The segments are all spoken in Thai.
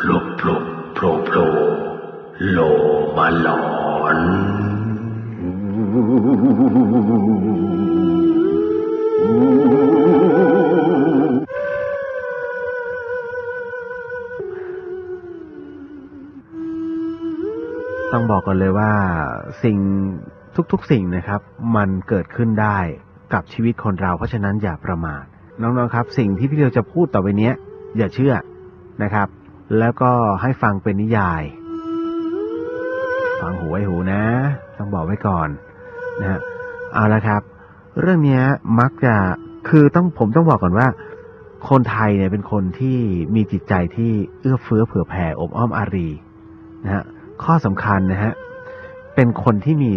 โผล่โผล่โผล่โผล่โลมาหลอนต้องบอกก่อนเลยว่าสิ่งทุกๆสิ่งนะครับมันเกิดขึ้นได้กับชีวิตคนเราเพราะฉะนั้นอย่าประมาทน้องๆครับสิ่งที่พี่เรียวจะพูดต่อไปนี้อย่าเชื่อนะครับแล้วก็ให้ฟังเป็นนิยายฟังหูไว้หูนะต้องบอกไว้ก่อนนะฮะเอาละครับเรื่องนี้มักจะคือผมต้องบอกก่อนว่าคนไทยเนี่ยเป็นคนที่มีจิตใจที่เอื้อเฟื้อเผื่อแผ่อบอ้อมอารีนะฮะข้อสำคัญนะฮะเป็นคนที่มี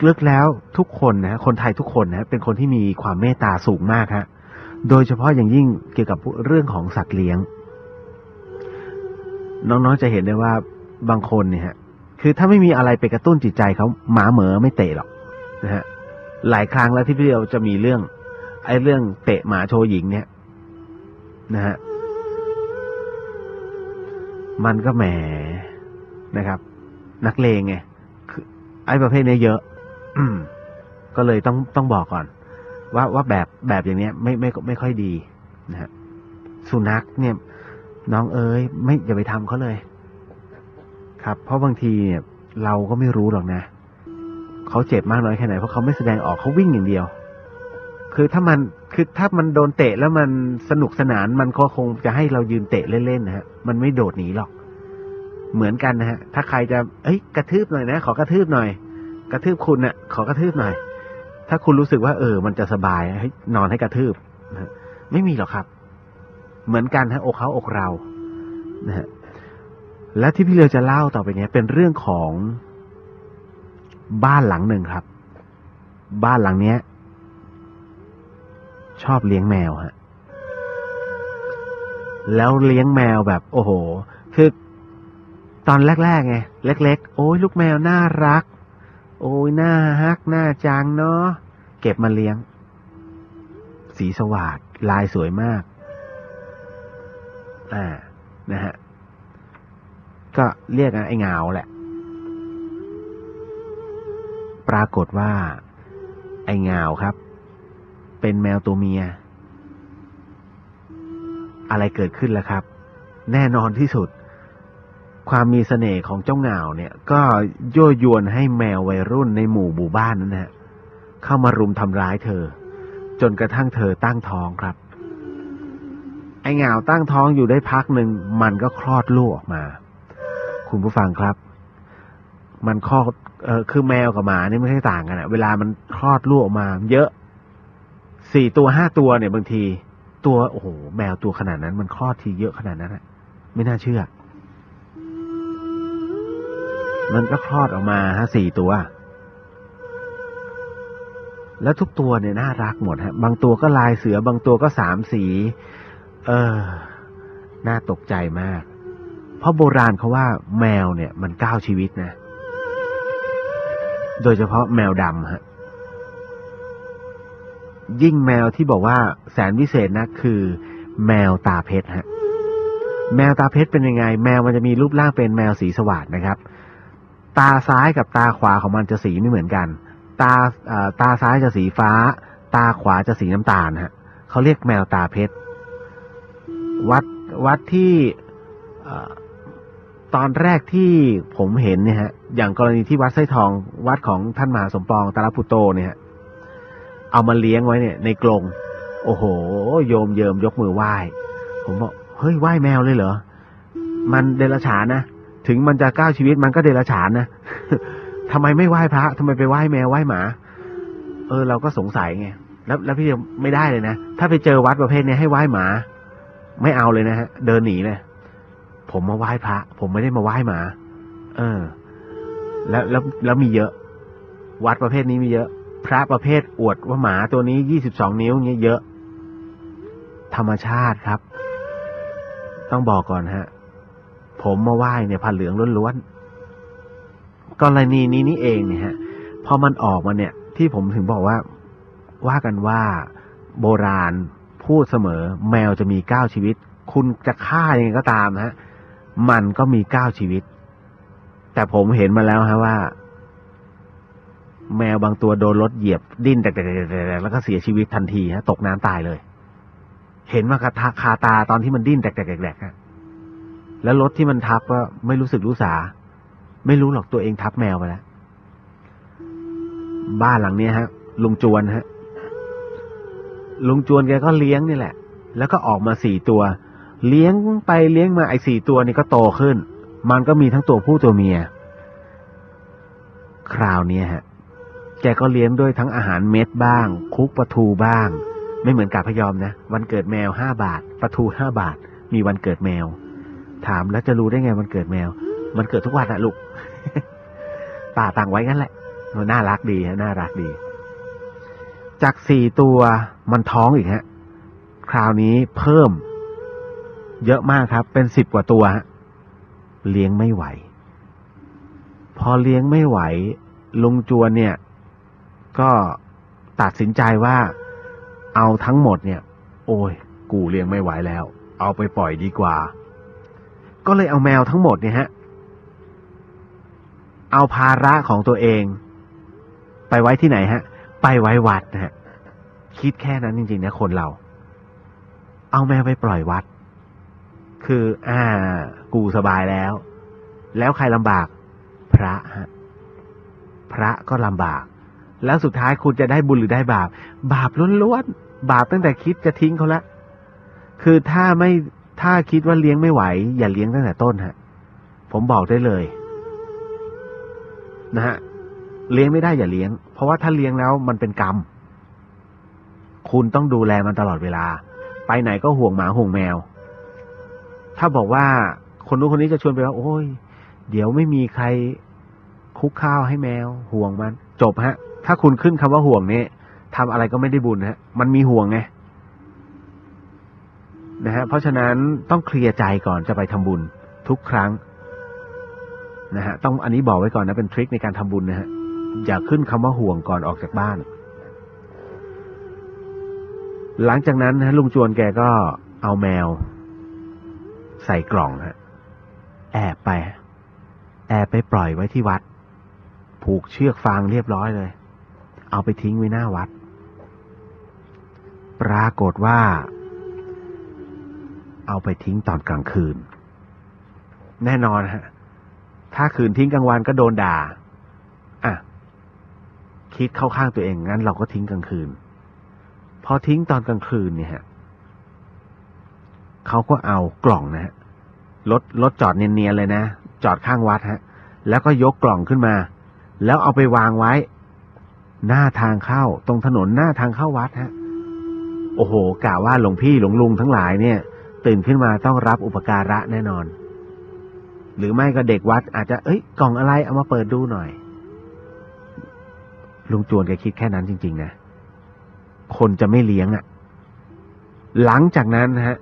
ลึกๆแล้วทุกคนนะฮะคนไทยทุกคนนะฮะเป็นคนที่มีความเมตตาสูงมากฮะโดยเฉพาะอย่างยิ่งเกี่ยวกับเรื่องของสัตว์เลี้ยงน้องๆจะเห็นได้ว่าบางคนเนี่ยฮะคือถ้าไม่มีอะไรไปกระตุ้นจิตใจเขาหมาเหมอไม่เตะหรอกนะฮะหลายครั้งแล้วที่พี่เราจะมีเรื่องเตะหมาโชว์หญิงเนี่ยนะฮะมันก็แหมนะครับนักเลงไงคือไอ้ประเภทนี้เยอะก็เลยต้องบอกก่อนว่าแบบอย่างเนี้ยไม่ค่อยดีนะฮะสุนัขเนี่ยน้องเอ๋ยอย่าไปทำเขาเลยครับเพราะบางทีเนี่ยเราก็ไม่รู้หรอกนะเขาเจ็บมากน้อยแค่ไหนเพราะเขาไม่แสดงออกเขาวิ่งอย่างเดียวคือถ้ามันโดนเตะแล้วมันสนุกสนานมันก็คงจะให้เรายืนเตะเล่นๆนะฮะมันไม่โดดหนีหรอกเหมือนกันนะฮะถ้าใครจะกระทืบหน่อยนะขอกระทืบหน่อยกระทืบคุณน่ะขอกระทืบหน่อยถ้าคุณรู้สึกว่ามันจะสบายให้นอนให้กระทืบนะไม่มีหรอกครับเหมือนกันฮะอกเขาอกเรานะฮะและที่พี่เลือจะเล่าต่อไปนี้เป็นเรื่องของบ้านหลังหนึ่งครับบ้านหลังเนี้ยชอบเลี้ยงแมวฮะแล้วเลี้ยงแมวแบบโอ้โหคือตอนแรกๆไงเล็กๆโอ้ยลูกแมวน่ารักโอ้ยน่าฮักน่าจังเนาะเก็บมาเลี้ยงสีสวาดลายสวยมากนะฮะก็เรียกไอ้เหงาแหละปรากฏว่าไอ้เหงาครับเป็นแมวตัวเมียอะไรเกิดขึ้นล่ะครับแน่นอนที่สุดความมีเสน่ห์ของเจ้าเหงาเนี่ยก็ยั่วยวนให้แมววัยรุ่นในหมู่บ้านนั้นนะฮะเข้ามารุมทำร้ายเธอจนกระทั่งเธอตั้งท้องครับไอ้เหงาตั้งท้องอยู่ได้พักหนึ่งมันก็คลอดลูกออกมาคุณผู้ฟังครับมันคลอดคือแมวกับหมานี่ไม่ใช่ต่างกันอะเวลามันคลอดลูกออกมาเยอะ4 ตัว 5 ตัวเนี่ยบางทีตัวโอ้โหแมวตัวขนาดนั้นมันคลอดทีเยอะขนาดนั้นอะไม่น่าเชื่อมันก็คลอดออกมา4 ตัวแล้วทุกตัวเนี่ยน่ารักหมดฮะบางตัวก็ลายเสือบางตัวก็3 สีน่าตกใจมากเพราะโบราณเขาว่าแมวเนี่ยมัน9 ชีวิตนะโดยเฉพาะแมวดำฮะยิ่งแมวที่บอกว่าแสนวิเศษนะคือแมวตาเพชรฮะแมวตาเพชรเป็นยังไงแมวมันจะมีรูปร่างเป็นแมวสีสว่างนะครับตาซ้ายกับตาขวาของมันจะสีไม่เหมือนกันตาซ้ายจะสีฟ้าตาขวาจะสีน้ำตาลฮะเขาเรียกแมวตาเพชรวัดที่ตอนแรกที่ผมเห็นเนี่ยฮะอย่างกรณีที่วัดไส้ทองวัดของท่านมหาสมปองตาลปุตโตเนี่ยเอามาเลี้ยงไว้เนี่ยในกรงโอ้โหโยมเยิมยกมือไหว้ผมบอกเฮ้ยไหว้แมวเลยเหรอมันเดรัจฉานนะถึงมันจะ9 ชีวิตมันก็เดรัจฉานนะ ทำไมไม่ไหว้พระทำไมไปไหว้แมวไหว้หมาเราก็สงสัยไงแล้วพี่ไม่ได้เลยนะถ้าไปเจอวัดประเภทนี้ให้ไหว้หมาไม่เอาเลยนะฮะเดินหนีเลยผมมาไหว้พระผมไม่ได้มาไหว้หมาแล้วมีเยอะวัดประเภทนี้มีเยอะพระประเภทอวดว่าหมาตัวนี้22 นิ้วเงี้ยเยอะธรรมชาติครับต้องบอกก่อนฮะผมมาไหว้เนี่ยผ้าเหลืองล้วนๆกรณีนี้นี่เองเนี่ยฮะพอมันออกมาเนี่ยที่ผมถึงบอกว่ากันว่าโบราณพูดเสมอแมวจะมี9 ชีวิตคุณจะฆ่ายังไงก็ตามฮะ มันก็มี9ชีวิตแต่ผมเห็นมาแล้วฮะว่าแมวบางตัวโดนรถเหยียบดิ้นแตกๆแล้วก็เสียชีวิตทันทีฮะตกน้ำตายเลยเห็นมาคาตาตอนที่มันดิ้นแตกๆฮะแล้วรถที่มันทับก็ไม่รู้สึกรู้สาไม่รู้หรอกตัวเองทับแมวไปแล้วบ้านหลังนี้ฮะลุงจวนฮะลุงจวนแกก็เลี้ยงนี่แหละแล้วก็ออกมา4ตัวเลี้ยงไปเลี้ยงมาไอ้4ตัวนี่ก็โตขึ้นมันก็มีทั้งตัวผู้ตัวเมียคราวนี้ฮะแกก็เลี้ยงด้วยทั้งอาหารเม็ดบ้างคุกปลาทูบ้างไม่เหมือนกาพยอมนะวันเกิดแมว5 บาทปลาทู5 บาทมีวันเกิดแมวถามแล้วจะรู้ได้ไงวันเกิดแมวมันเกิดทุกวันอะลูก ป่าต่างไว้งั้นแหละมันน่ารักดีฮะน่ารักดีจาก4ตัวมันท้องอีกฮะคราวนี้เพิ่มเยอะมากครับเป็น10 กว่าตัวฮะเลี้ยงไม่ไหวพอเลี้ยงไม่ไหวลุงจวนเนี่ยก็ตัดสินใจว่าเอาทั้งหมดเนี่ยโอ้ยกูเลี้ยงไม่ไหวแล้วเอาไปปล่อยดีกว่าก็เลยเอาแมวทั้งหมดเนี่ยฮะเอาภาระของตัวเองไปไว้ที่ไหนฮะไปไว้วัดนะฮะคิดแค่นั้นจริงๆนะคนเราเอาแมวไปปล่อยวัดคือกูสบายแล้วใครลำบากพระฮะพระก็ลำบากแล้วสุดท้ายคุณจะได้บุญหรือได้บาปบาปล้วนๆบาปตั้งแต่คิดจะทิ้งเขาละคือถ้าคิดว่าเลี้ยงไม่ไหวอย่าเลี้ยงตั้งแต่ต้นฮะผมบอกได้เลยนะฮะเลี้ยงไม่ได้อย่าเลี้ยงเพราะว่าถ้าเลี้ยงแล้วมันเป็นกรรมคุณต้องดูแลมันตลอดเวลาไปไหนก็ห่วงหมาห่วงแมวถ้าบอกว่าคนนู้นคนนี้จะชวนไปว่าโอ้ยเดี๋ยวไม่มีใครคุกข้าวให้แมวห่วงมันจบฮะถ้าคุณขึ้นคำว่าห่วงนี้ทำอะไรก็ไม่ได้บุญฮะมันมีห่วงไงนะฮะเพราะฉะนั้นต้องเคลียร์ใจก่อนจะไปทำบุญทุกครั้งนะฮะต้องอันนี้บอกไว้ก่อนนะเป็นทริคในการทำบุญนะฮะอย่าขึ้นคำว่าห่วงก่อนออกจากบ้านหลังจากนั้นนะลุงจวนแกก็เอาแมวใส่กล่องฮะแอบไปปล่อยไว้ที่วัดผูกเชือกฟางเรียบร้อยเลยเอาไปทิ้งไว้หน้าวัดปรากฏว่าเอาไปทิ้งตอนกลางคืนแน่นอนฮะถ้าคืนทิ้งกลางวันก็โดนด่าคิดเข้าข้างตัวเองงั้นเราก็ทิ้งกลางคืนพอทิ้งตอนกลางคืนเนี่ยฮะเขาก็เอากล่องนะฮะรถจอดเนียนๆเลยนะจอดข้างวัดฮะแล้วก็ยกกล่องขึ้นมาแล้วเอาไปวางไว้หน้าทางเข้าตรงถนนหน้าทางเข้าวัดฮะโอ้โหกะว่าหลวงพี่หลวงลุงทั้งหลายเนี่ยตื่นขึ้นมาต้องรับอุปการะแน่นอนหรือไม่ก็เด็กวัดอาจจะกล่องอะไรเอามาเปิดดูหน่อยลุงจวนแกคิดแค่นั้นจริงๆนะคนจะไม่เลี้ยงหลังจากนั้นฮะ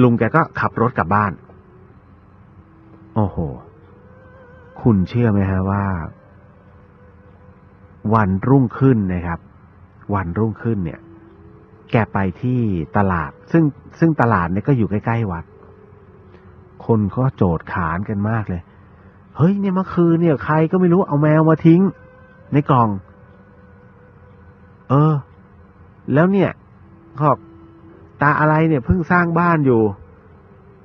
ลุงแกก็ขับรถกลับบ้านโอ้โหคุณเชื่อไหมฮะว่าวันรุ่งขึ้นนะครับวันรุ่งขึ้นเนี่ยแกไปที่ตลาดซึ่งตลาดเนี่ยก็อยู่ใกล้ๆวัดคนก็โจษขานกันมากเลยเฮ้ยเนี่ยเมื่อคืนเนี่ยใครก็ไม่รู้เอาแมวมาทิ้งในกล่องแล้วเนี่ยครับตาอะไรเนี่ยเพิ่งสร้างบ้านอยู่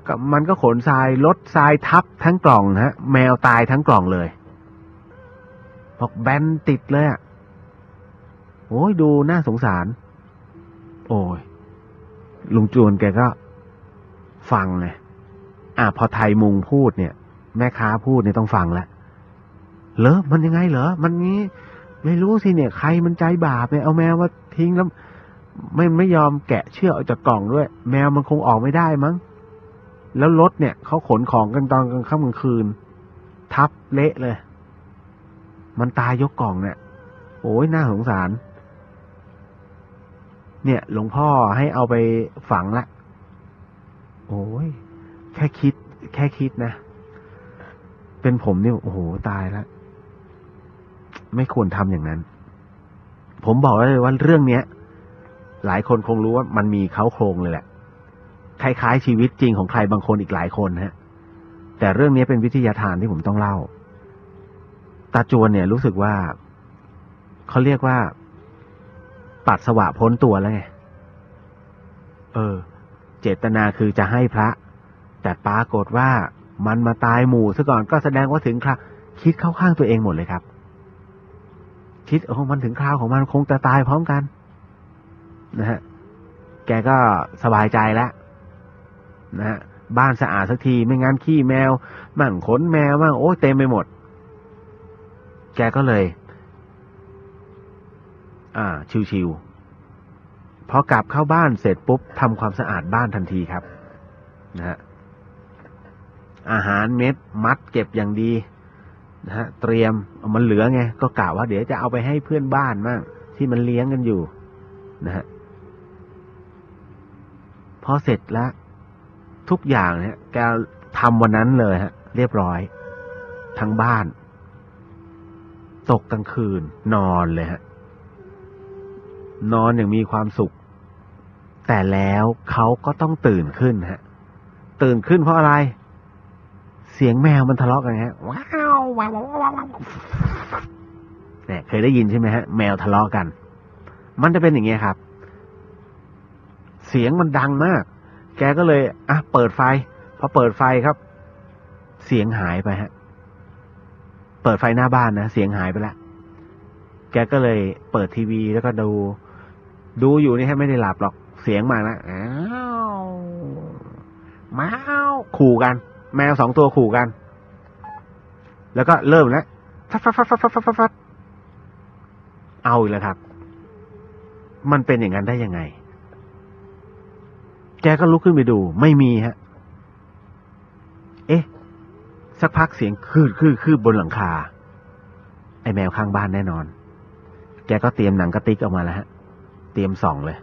กับมันก็ขนทรายรถทรายทับทั้งกล่องฮะแมวตายทั้งกล่องเลยบอกแบนติดเลยโอ้ยดูน่าสงสารโอ้ยลุงจวนแกก็ฟังไงพอไทยมุงพูดเนี่ยแม่ค้าพูดเนี่ยต้องฟังแล้วเหรอมันยังไงเหรอมันงี้ไม่รู้สิเนี่ยใครมันใจบาปเนี่ยเอาแมวมาทิ้งแล้วไม่ยอมแกะเชือกออกจากกล่องด้วยแมวมันคงออกไม่ได้มั้งแล้วรถเนี่ยเขาขนของกันตอนกลางค่ำกลางคืนทับเละเลยมันตายยกกล่องเนี่ยโอ้ยน่าสงสารเนี่ยหลวงพ่อให้เอาไปฝังละโอ้ยแค่คิดนะเป็นผมนี่โอ้โหตายแล้วไม่ควรทำอย่างนั้นผมบอกเลยว่าเรื่องเนี้ยหลายคนคงรู้ว่ามันมีเค้าโครงเลยแหละ คล้ายๆชีวิตจริงของใครบางคนอีกหลายคนฮะแต่เรื่องนี้เป็นวิทยาทานที่ผมต้องเล่าตาจวนเนี่ยรู้สึกว่าเขาเรียกว่าปัสสาวะพ้นตัวแล้วไงเจตนาคือจะให้พระแต่ปรากฏว่ามันมาตายหมู่ซะก่อนก็แสดงว่าถึงคราวคิดเข้าข้างตัวเองหมดเลยครับคิดมันถึงคราวของมันคงจะตายพร้อมกันนะฮะแกก็สบายใจแล้วนะฮะบ้านสะอาดสักทีไม่งั้นขี้แมวมั่งขนแมวมั่งโอ้ยเต็มไปหมดแกก็เลยชิวๆพอกลับเข้าบ้านเสร็จปุ๊บทำความสะอาดบ้านทันทีครับนะฮะอาหารเม็ดมัดเก็บอย่างดีนะฮะเตรียมมันเหลือไงก็กะว่าเดี๋ยวจะเอาไปให้เพื่อนบ้านมั่งที่มันเลี้ยงกันอยู่นะฮะพอเสร็จแล้วทุกอย่างเนี่ยแกทำวันนั้นเลยฮะเรียบร้อยทั้งบ้านตกกลางคืนนอนเลยฮะนอนอย่างมีความสุขแต่แล้วเขาก็ต้องตื่นขึ้นฮะตื่นขึ้นเพราะอะไรเสียงแมวมันทะเลาะกันฮะว้าวว้าวว้าวเนี่ยเคยได้ยินใช่ไหมฮะแมวทะเลาะกันมันจะเป็นอย่างเงี้ยครับเสียงมันดังมากแกก็เลยเปิดไฟพอเปิดไฟครับเสียงหายไปฮะเปิดไฟหน้าบ้านนะเสียงหายไปแล้วแกก็เลยเปิดทีวีแล้วก็ดูอยู่นี่ฮะไม่ได้หลับหรอกเสียงมาแล้วม้าวขู่กันแมว2ตัวขู่กันแล้วก็เริ่มแล้วฟัดเอาอีกแล้วครับมันเป็นอย่างนั้นได้ยังไงแกก็ลุกขึ้นไปดูไม่มีฮะสักพักเสียงคืบบนหลังคาไอ้แมวข้างบ้านแน่นอนแกก็เตรียมหนังกระติกออกมาแล้วฮะเตรียมส่องเลย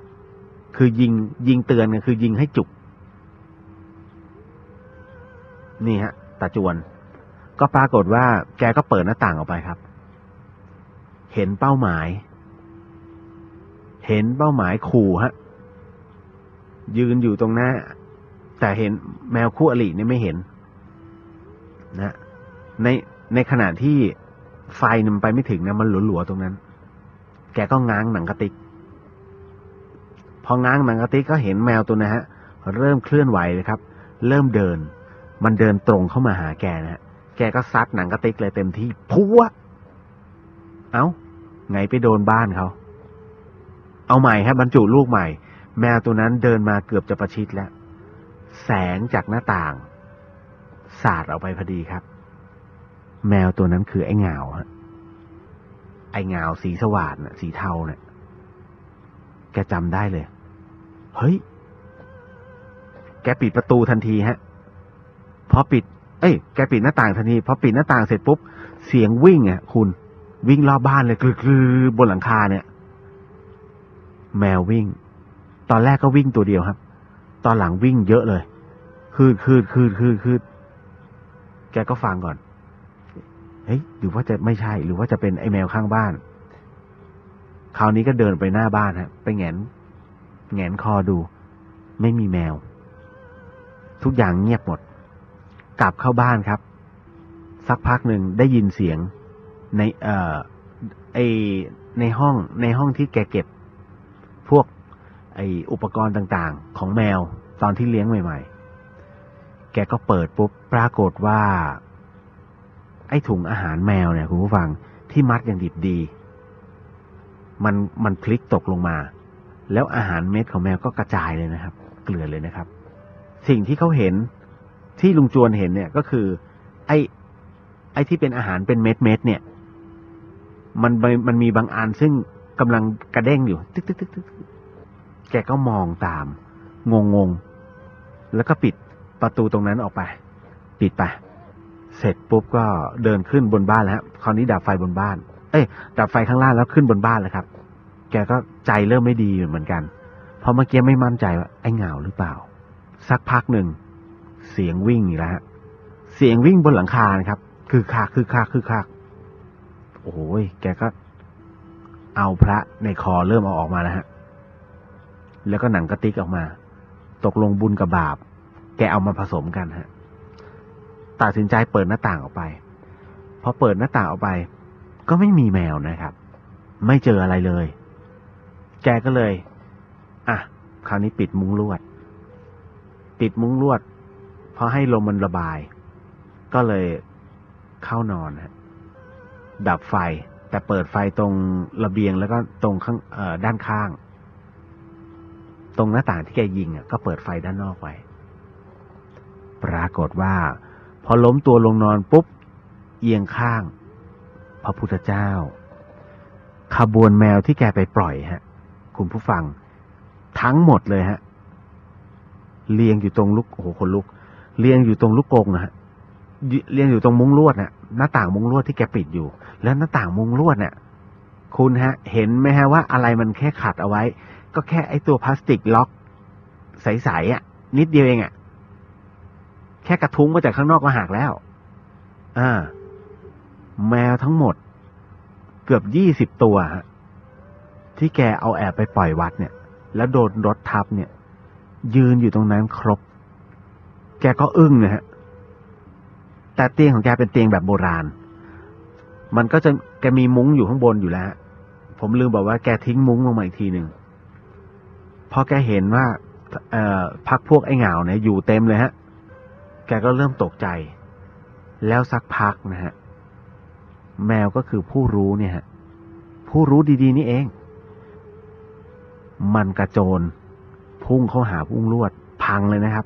คือยิงเตือนกันคือยิงให้จุกนี่ฮะตาจวนก็ปรากฏว่าแกก็เปิดหน้าต่างออกไปครับเห็นเป้าหมายขู่ฮะยืนอยู่ตรงหน้าแต่เห็นแมวคู่อรินี่ไม่เห็นนะในขณะที่ไฟมันไปไม่ถึงนะมันหลัวๆตรงนั้นแกก็ง้างหนังกระติกพอง้างหนังกระติกก็เห็นแมวตัวนะฮะเริ่มเคลื่อนไหวเลยครับเริ่มเดินมันเดินตรงเข้ามาหาแกนะฮะแกก็ซัดหนังกระติกเลยเต็มที่พัวไงไปโดนบ้านเขาเอาใหม่ฮะบรรจุลูกใหม่แมวตัวนั้นเดินมาเกือบจะประชิดแล้วแสงจากหน้าต่างสาดออกไปพอดีครับแมวตัวนั้นคือไอ้เหงาฮะไอ้เหงาสีสว่านน่ะสีเทาเนี่ยแกจำได้เลยเฮ้ยแกปิดประตูทันทีฮะพอปิดแกปิดหน้าต่างทันทีพอปิดหน้าต่างเสร็จปุ๊บเสียงวิ่งคุณวิ่งรอบบ้านเลยคือบนหลังคาเนี่ยแมววิ่งตอนแรกก็วิ่งตัวเดียวครับตอนหลังวิ่งเยอะเลยคือแกก็ฟังก่อนหรือว่าจะไม่ใช่หรือว่าจะเป็นไอ้แมวข้างบ้านคราวนี้ก็เดินไปหน้าบ้านฮะไปแหงนคอดูไม่มีแมวทุกอย่างเงียบหมดกลับเข้าบ้านครับสักพักหนึ่งได้ยินเสียงในห้องที่แกเก็บพวกอุปกรณ์ต่างๆของแมวตอนที่เลี้ยงใหม่ๆแกก็เปิดปุ๊บปรากฏว่าไอ้ถุงอาหารแมวเนี่ยคุณผู้ฟังที่มัดอย่างดิบดีมันพลิกตกลงมาแล้วอาหารเม็ดของแมวก็กระจายเลยนะครับเกลื่อนเลยนะครับสิ่งที่เขาเห็นที่ลุงจวนเห็นเนี่ยก็คือไอ้ที่เป็นอาหารเป็นเม็ดเนี่ยมันมีบางอันซึ่งกำลังกระเด้งอยู่ตึ๊กแกก็มองตามงงแล้วก็ปิดประตูตรงนั้นออกไปปิดไปเสร็จปุ๊บก็เดินขึ้นบนบ้านแล้วคราวนี้ดับไฟบนบ้านดับไฟข้างล่างแล้วขึ้นบนบ้านแล้วครับแกก็ใจเริ่มไม่ดีเหมือนกันเพราะเมื่อกี้ไม่มั่นใจว่าไอ้เหงาหรือเปล่าสักพักหนึ่งเสียงวิ่งอีกแล้วฮะเสียงวิ่งบนหลังคานะครับคือคักโอ้ยแกก็เอาพระในคอเริ่มเอาออกมาแล้วฮะแล้วก็หนังกระติกออกมา ตกลงบุญกับบาปแกเอามาผสมกันฮะตัดสินใจเปิดหน้าต่างออกไปพอเปิดหน้าต่างออกไปก็ไม่มีแมวนะครับไม่เจออะไรเลยแกก็เลยคราวนี้ปิดมุ้งลวดพอให้ลมมันระบายก็เลยเข้านอนฮะดับไฟแต่เปิดไฟตรงระเบียงแล้วก็ตรงข้างด้านข้างตรงหน้าต่างที่แกยิงก็เปิดไฟด้านนอกไว้ปรากฏว่าพอล้มตัวลงนอนปุ๊บเอียงข้างพระพุทธเจ้าขบวนแมวที่แกไปปล่อยฮะคุณผู้ฟังทั้งหมดเลยฮะเรียงอยู่ตรงลูกโอ้โหคนลุกเรียงอยู่ตรงลูกกรงนะฮะเรียงอยู่ตรงมุ้งลวดน่ะหน้าต่างมุ้งลวดที่แกปิดอยู่แล้วหน้าต่างมุ้งลวดเนี่ยคุณฮะเห็นไหมฮะว่าอะไรมันแค่ขัดเอาไว้ก็แค่ไอ้ตัวพลาสติกล็อกใสๆนิดเดียวเองแค่กระทุ้งมาจากข้างนอกก็หักแล้วแมวทั้งหมดเกือบ20 ตัวฮะที่แกเอาแอบไปปล่อยวัดเนี่ยแล้วโดนรถทับเนี่ยยืนอยู่ตรงนั้นครบแกก็อึ้งนะฮะแต่เตียงของแกเป็นเตียงแบบโบราณมันก็จะแกมีมุ้งอยู่ข้างบนอยู่แล้วผมลืมบอกว่าแกทิ้งมุ้งลงมาอีกทีหนึ่งพอแกเห็นว่าพักพวกไอ้เหงาเนี่ยอยู่เต็มเลยฮะแกก็เริ่มตกใจแล้วสักพักนะฮะแมวก็คือผู้รู้เนี่ยฮะผู้รู้ดีๆนี่เองมันกระโจนพุ่งเข้าหาพุ่งลวดพังเลยนะครับ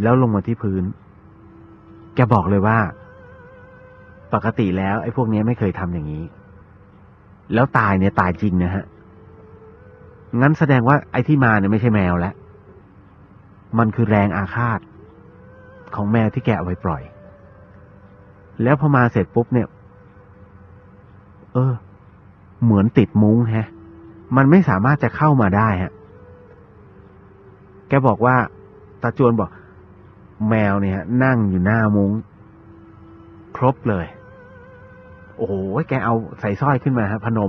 แล้วลงมาที่พื้นแกบอกเลยว่าปกติแล้วไอ้พวกนี้ไม่เคยทำอย่างนี้แล้วตายเนี่ยตายจริงนะฮะงั้นแสดงว่าไอ้ที่มาเนี่ยไม่ใช่แมวแล้วมันคือแรงอาฆาตของแมวที่แกเอาไว้ปล่อยแล้วพอมาเสร็จปุ๊บเนี่ยเหมือนติดมุ้งฮะมันไม่สามารถจะเข้ามาได้ฮะแกบอกว่าตาจวนบอกแมวเนี่ยนั่งอยู่หน้ามุ้งครบเลยโอ้โหแกเอาใส่สร้อยขึ้นมาฮะพน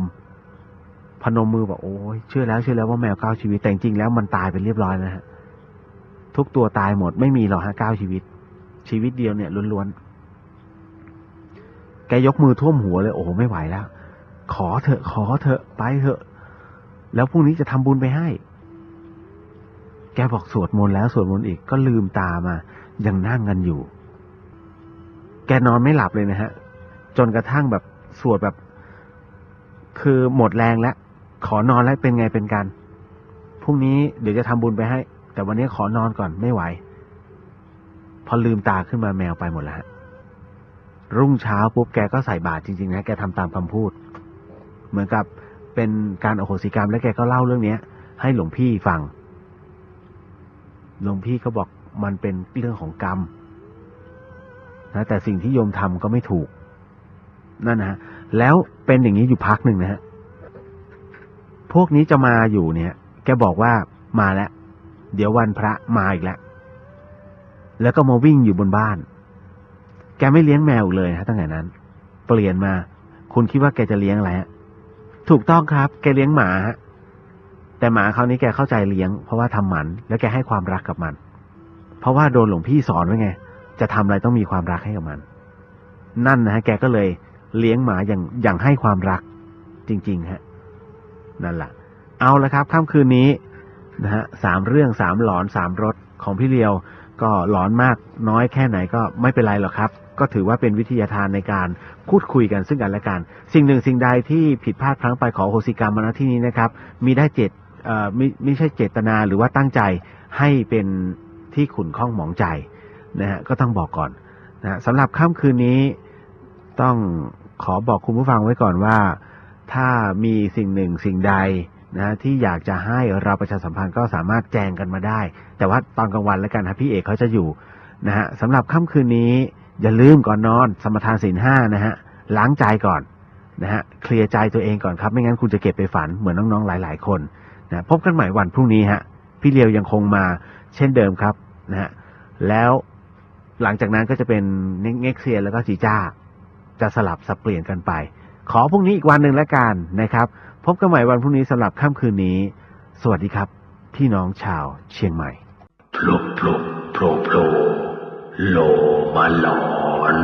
มมือบอกโอ้ยเชื่อแล้วว่าแมว9 ชีวิตแต่จริงแล้วมันตายไปเรียบร้อยนะฮะทุกตัวตายหมดไม่มีหรอกฮะ9 ชีวิตเดียวเนี่ยล้วนๆแกยกมือท่วมหัวเลยโอ้โหไม่ไหวแล้วขอเถอะไปเถอะแล้วพรุ่งนี้จะทำบุญไปให้แกบอกสวดมนต์แล้วสวดมนต์อีกก็ลืมตามายังนั่งกันอยู่แกนอนไม่หลับเลยนะฮะจนกระทั่งแบบสวดแบบคือหมดแรงแล้วขอนอนแล้วเป็นไงเป็นกันพรุ่งนี้เดี๋ยวจะทำบุญไปให้แต่วันนี้ขอนอนก่อนไม่ไหวพอลืมตาขึ้นมาแมวไปหมดแล้วฮะรุ่งเช้าปุ๊บแกก็ใส่บาตรจริงๆนะแกทำตามคำพูดเหมือนกับเป็นการอโหสิกรรมแล้วแกก็เล่าเรื่องนี้ให้หลวงพี่ฟังหลวงพี่ก็บอกมันเป็นเรื่องของกรรมนะแต่สิ่งที่โยมทำก็ไม่ถูกนั่นนะฮะแล้วเป็นอย่างนี้อยู่พักหนึ่งนะฮะพวกนี้จะมาอยู่เนี่ยแกบอกว่ามาแล้วเดี๋ยววันพระมาอีกแล้วก็มาวิ่งอยู่บนบ้านแกไม่เลี้ยงแมวเลยนะตั้งแต่นั้นเปลี่ยนมาคุณคิดว่าแกจะเลี้ยงอะไรฮะถูกต้องครับแกเลี้ยงหมาฮะแต่หมาคราวนี้แกเข้าใจเลี้ยงเพราะว่าทำหมันแล้วแกให้ความรักกับมันเพราะว่าโดนหลวงพี่สอนไว้ไงจะทำอะไรต้องมีความรักให้กับมันนั่นนะฮะแกก็เลยเลี้ยงหมาอย่างให้ความรักจริงๆฮะนั่นแหละเอาละครับค่ำคืนนี้นะฮะ3 เรื่อง3 หลอน3 รสของพี่เลียวก็หลอนมากน้อยแค่ไหนก็ไม่เป็นไรหรอกครับก็ถือว่าเป็นวิทยาทานในการพูดคุยกันซึ่งกันและกันสิ่งหนึ่งสิ่งใดที่ผิดพลาดพลั้งไปขออโหสิกรรมมาณที่นี้นะครับมีได้ไม่ใช่เจตนาหรือว่าตั้งใจให้เป็นที่ขุ่นข้องหมองใจนะฮะก็ต้องบอกก่อนนะสำหรับค่ำคืนนี้ต้องขอบอกคุณผู้ฟังไว้ก่อนว่าถ้ามีสิ่งหนึ่งสิ่งใดนะที่อยากจะให้เราประชาสัมพันธ์ก็สามารถแจ้งกันมาได้แต่ว่าตอนกลางวันแล้วกันนะพี่เอกเขาจะอยู่นะฮะสำหรับค่ำคืนนี้อย่าลืมก่อนนอนสมทานศีล 5นะฮะล้างใจก่อนนะฮะเคลียร์ใจตัวเองก่อนครับไม่งั้นคุณจะเก็บไปฝันเหมือนน้องๆหลายๆคนนะพบกันใหม่วันพรุ่งนี้ฮะพี่เลียวยังคงมาเช่นเดิมครับนะฮะแล้วหลังจากนั้นก็จะเป็นเง็กเซียแล้วก็จีจ้าจะสลับสับเปลี่ยนกันไปขอพรุ่งนี้อีกวันหนึ่งแล้วกันนะครับพบกันใหม่วันพรุ่งนี้สำหรับค่ำคืนนี้สวัสดีครับพี่น้องชาวเชียงใหม่ พลุบพลุบโผล่โผล่โลมาหลอน